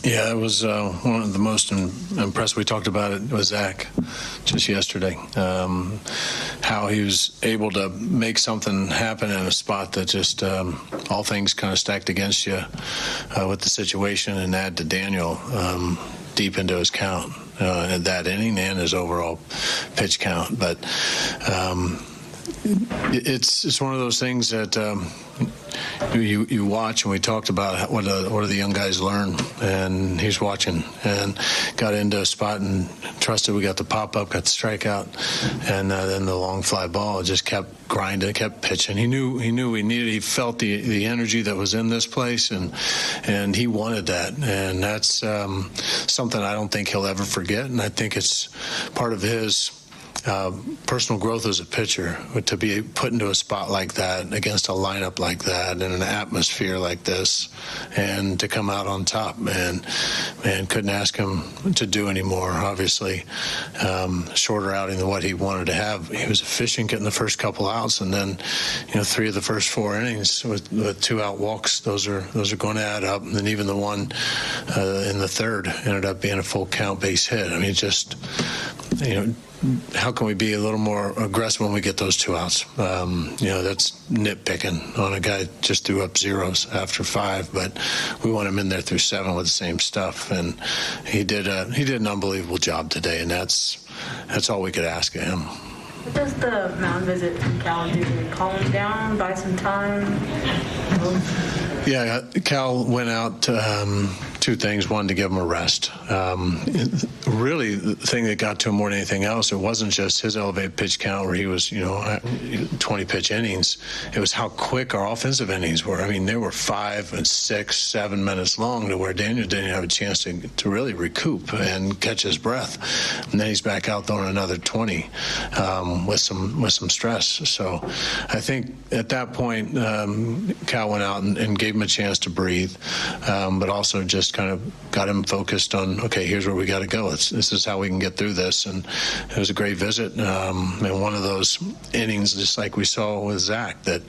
Yeah, it was one of the most impressive. We talked about it with Zach just yesterday, how he was able to make something happen in a spot that just all things kind of stacked against you with the situation, and add to Daniel deep into his count in that inning and his overall pitch count. But it's one of those things that you watch, and we talked about what do the young guys learn, and he's watching and got into a spot and trusted. We got the pop up, got the strikeout, and then the long fly ball just kept grinding, kept pitching. He knew we needed. He felt the energy that was in this place, and he wanted that, and that's something I don't think he'll ever forget. And I think it's part of his personal growth as a pitcher, to be put into a spot like that against a lineup like that in an atmosphere like this, and to come out on top. And couldn't ask him to do any more. Obviously, shorter outing than what he wanted to have. He was efficient getting the first couple outs, and then 3 of the first 4 innings with 2 out walks. Those are going to add up. And then even the one in the third ended up being a full count base hit. I mean, just how can we be a little more aggressive when we get those 2 outs? That's nitpicking on a guy just threw up zeros after 5, but we want him in there through 7 with the same stuff, and he did an unbelievable job today, and that's all we could ask of him. What does the mound visit from Cal do? Did he calm him down, buy some time? Yeah, Cal went out 2 things. One, to give him a rest. Really, the thing that got to him more than anything else, it wasn't just his elevated pitch count where he was, 20 pitch innings. It was how quick our offensive innings were. I mean, they were 5 and 6, 7 minutes long, to where Daniel didn't have a chance to really recoup and catch his breath. And then he's back out throwing another 20 with some stress. So I think at that point, Cal went out and gave him a chance to breathe, but also just kind of got him focused on, okay, here's where we got to go. This is how we can get through this. And it was a great visit. And one of those innings, just like we saw with Zach, that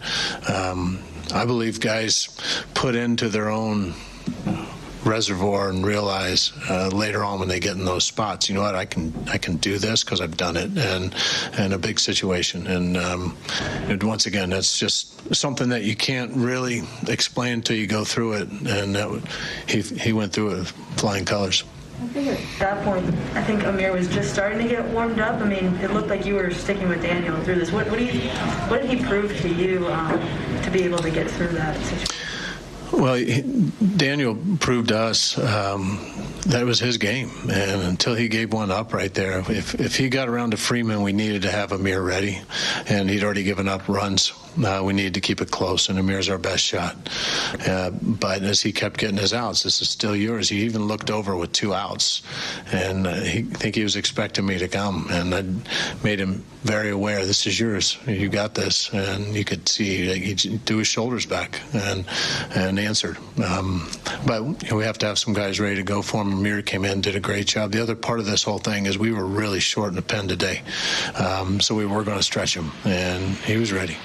I believe guys put into their own reservoir and realize later on when they get in those spots, you know what, I can do this because I've done it, and a big situation. And once again, that's just something that you can't really explain until you go through it, and he went through it with flying colors. I think at that point, I think Amir was just starting to get warmed up. I mean, it looked like you were sticking with Daniel through this. What did he prove to you to be able to get through that situation? Well, Daniel proved to us that it was his game, and until he gave one up right there, if he got around to Freeman, we needed to have Amir ready, and he'd already given up runs. We needed to keep it close, and Amir's our best shot. But as he kept getting his outs, this is still yours. He even looked over with 2 outs, and I think he was expecting me to come, and I made him very aware, this is yours. You got this. And you could see he threw his shoulders back and answered. But we have to have some guys ready to go for him. Amir came in, did a great job. The other part of this whole thing is we were really short in the pen today, so we were going to stretch him, and he was ready.